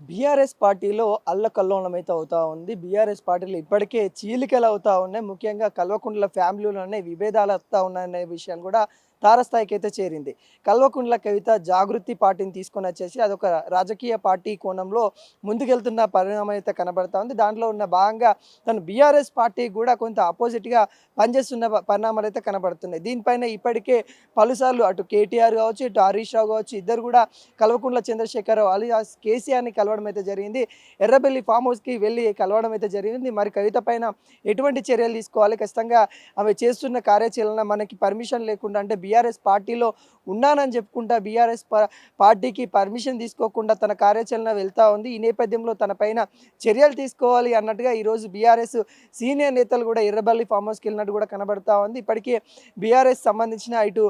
BRS పార్టీలో అల్లకల్లోలమైతే అవుతా ఉంది. బీఆర్ఎస్ పార్టీలో ఇప్పటికే చీలికలు అవుతా ఉన్నాయి. ముఖ్యంగా కల్వకుంట్ల ఫ్యామిలీలోనే విభేదాలు వస్తా ఉన్నాయనే విషయం కూడా తారస్థాయికైతే చేరింది. కల్వకుంట్ల కవిత జాగృతి పార్టీని తీసుకొనొచ్చేసి అదొక రాజకీయ పార్టీ కోణంలో ముందుకెళ్తున్న పరిణామం అయితే కనబడతా ఉంది. దాంట్లో ఉన్న భాగంగా తను బీఆర్ఎస్ పార్టీ కూడా కొంత అపోజిట్‌గా పనిచేస్తున్న పరిణామాలైతే కనబడుతున్నాయి. దీనిపైన ఇప్పటికే పలుసార్లు అటు కేటీఆర్ కావచ్చు, ఇటు హరీష్ రావు కావచ్చు ఇద్దరు కూడా కల్వకుంట్ల చంద్రశేఖరరావు అలియాస్ కేసీఆర్‌ని కలవడం అయితే జరిగింది. ఎర్రబెల్లి ఫామ్ హౌస్‌కి వెళ్ళి కలవడం అయితే జరిగింది. మరి కవిత పైన ఎటువంటి చర్యలు తీసుకోవాలి? ఖచ్చితంగా ఆమె చేస్తున్న కార్యాచరణ మనకి పర్మిషన్ లేకుండా అంటే బీఆర్ఎస్ పార్టీలో ఉన్నానని చెప్పుకుంటా బీఆర్ఎస్ పార్టీకి పర్మిషన్ తీసుకోకుండా తన కార్యాచరణ వెళ్తా ఉంది. ఈ నేపథ్యంలో తన పైన చర్యలు తీసుకోవాలి అన్నట్టుగా ఈరోజు బీఆర్ఎస్ సీనియర్ నేతలు కూడా ఎర్రబెల్లి ఫామ్ హౌస్‌కి వెళ్ళినట్టు కూడా కనబడతా ఉంది. ఇప్పటికే బీఆర్ఎస్ సంబంధించిన ఇటు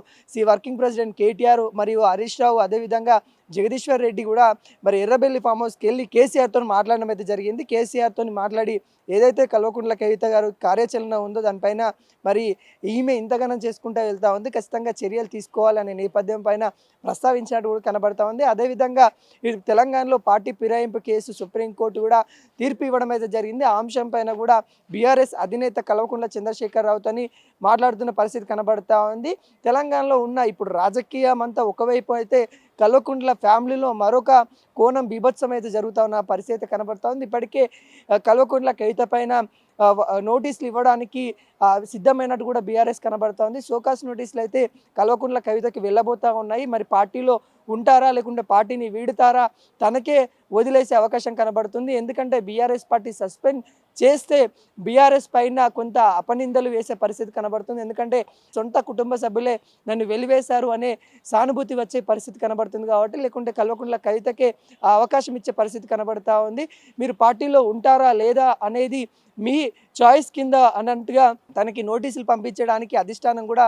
వర్కింగ్ ప్రెసిడెంట్ కేటీఆర్ మరియు హరీష్ రావు అదేవిధంగా జగదీశ్వర్ రెడ్డి కూడా మరి ఎర్రబెల్లి ఫామ్ హౌస్‌కి వెళ్ళి కేసీఆర్‌తో మాట్లాడడం అయితే జరిగింది. కేసీఆర్‌తో మాట్లాడి ఏదైతే కల్వకుంట్ల కవిత గారు కార్యాచరణ ఉందో దానిపైన మరి ఈమె ఇంతగానం చేసుకుంటూ వెళ్తా ఉంది. ఖచ్చితంగా చర్యలు తీసుకోవాలనే నేపథ్యం పైన ప్రస్తావించినట్టు కూడా కనబడతా ఉంది. అదేవిధంగా ఇటు తెలంగాణలో పార్టీ ఫిరాయింపు కేసు సుప్రీంకోర్టు కూడా తీర్పు ఇవ్వడం అయితే జరిగింది. ఆ అంశం పైన కూడా బీఆర్ఎస్ అధినేత కల్వకుంట్ల చంద్రశేఖరరావుతోని మాట్లాడుతున్న పరిస్థితి కనబడతా ఉంది. తెలంగాణలో ఉన్న ఇప్పుడు రాజకీయం అంతా ఒకవైపు అయితే కల్వకుంట్ల ఫ్యామిలీలో మరొక కోణం బీభత్సం అయితే జరుగుతూ ఉన్న పరిస్థితి కనబడతా ఉంది. ఇప్పటికే కల్వకుంట్ల కవిత పైన నోటీసులు ఇవ్వడానికి సిద్ధమైనట్టు కూడా బీఆర్ఎస్ కనబడతా ఉంది. షోకాస్ నోటీసులు అయితే కల్వకుంట్ల కవితకి వెళ్ళబోతూ ఉన్నాయి. మరి పార్టీలో ఉంటారా లేకుంటే పార్టీని వీడుతారా తనకే వదిలేసే అవకాశం కనబడుతుంది. ఎందుకంటే బీఆర్ఎస్ పార్టీ సస్పెండ్ చేస్తే బీఆర్ఎస్ పైన కొంత అపనిందలు వేసే పరిస్థితి కనబడుతుంది. ఎందుకంటే సొంత కుటుంబ సభ్యులే నన్ను వెలివేశారు అనే సానుభూతి వచ్చే పరిస్థితి కనబడుతుంది కాబట్టి లేకుంటే కల్వకుంట్ల కవితకే ఆ అవకాశం ఇచ్చే పరిస్థితి కనబడతా ఉంది. మీరు పార్టీలో ఉంటారా లేదా అనేది మీ చాయిస్ కింద అన్నట్టుగా తనకి నోటీసులు పంపించడానికి అధిష్టానం కూడా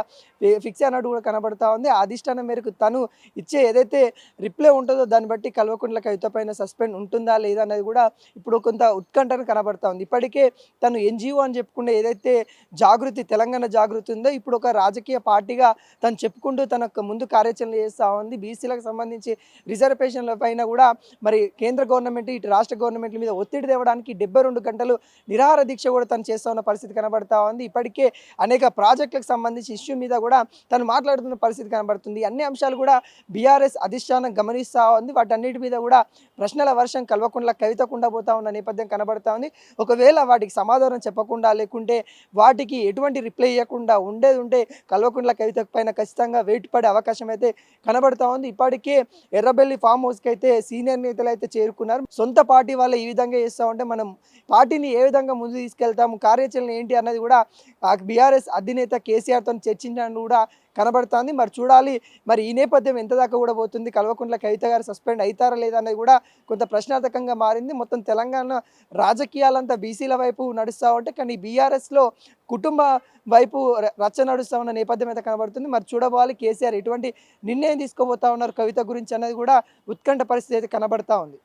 ఫిక్స్ అయినట్టు కూడా కనబడతా ఉంది. ఆ అధిష్టానం మేరకు తను ఇచ్చే ఏదైతే రిప్లై ఉంటుందో దాన్ని బట్టి కల్వకుంట్ల కవిత పైన సస్పెండ్ ఉంటుందా లేదా అనేది కూడా ఇప్పుడు కొంత ఉత్కంఠను కనబడతా ఉంది. ఇప్పటికే తను ఎన్జిఓ అని చెప్పుకునే ఏదైతే జాగృతి తెలంగాణ జాగృతి ఉందో ఇప్పుడు ఒక రాజకీయ పార్టీగా తను చెప్పుకుంటూ తనకు ముందు కార్యాచరణ చేస్తూ ఉంది. బీసీలకు సంబంధించి రిజర్వేషన్ల పైన కూడా మరి కేంద్ర గవర్నమెంట్ ఇటు రాష్ట్ర గవర్నమెంట్ల మీద ఒత్తిడి తేవడానికి 72 గంటలు నిరాహార దీక్ష కూడా తను చేస్తూ ఉన్న పరిస్థితి కనబడతా ఉంది. ఇప్పటికే అనేక ప్రాజెక్టులకు సంబంధించి ఇష్యూ మీద కూడా తను మాట్లాడుతున్న పరిస్థితి కనబడుతుంది. అన్ని అంశాలు కూడా బీఆర్ఎస్ అధిష్టానం గమనిస్తూ ఉంది. వాటన్నిటి మీద కూడా ప్రశ్నల వర్షం కల్వకుంట్ల కవితకు ఉండబోతా ఉన్న నేపథ్యం కనబడతా ఉంది. ఒకవేళ వాటికి సమాధానం చెప్పకుండా లేకుంటే వాటికి ఎటువంటి రిప్లై ఇవ్వకుండా ఉండేది ఉంటే కల్వకుంట్ల కవిత పైన ఖచ్చితంగా వెయిట్ పడే అవకాశం అయితే కనబడతా ఉంది. ఇప్పటికే ఎర్రబెల్లి ఫామ్ హౌస్కి అయితే సీనియర్ నేతలు అయితే చేరుకున్నారు. సొంత పార్టీ వాళ్ళు ఈ విధంగా చేస్తూ ఉంటే మనం పార్టీని ఏ విధంగా ముందు తీసుకెళ్తాము కార్యాచరణ ఏంటి అన్నది కూడా బీఆర్ఎస్ అధినేత కేసీఆర్తో చర్చించడం కూడా కనబడుతుంది. మరి చూడాలి మరి ఈ నేపథ్యం ఎంత దాకా కూడా పోతుంది. కల్వకుంట్ల కవిత గారు సస్పెండ్ అవుతారా లేదా అనేది కూడా కొంత ప్రశ్నార్థకంగా మారింది. మొత్తం తెలంగాణ రాజకీయాలంతా బీసీల వైపు నడుస్తూ ఉంటే కానీ బీఆర్ఎస్లో కుటుంబ వైపు రచ్చ నడుస్తూ ఉన్న నేపథ్యం అయితే కనబడుతుంది. మరి చూడబోవాలి కేసీఆర్ ఎటువంటి నిర్ణయం తీసుకోబోతా ఉన్నారు కవిత గురించి అన్నది కూడా ఉత్కంఠ పరిస్థితి అయితే కనబడతా ఉంది.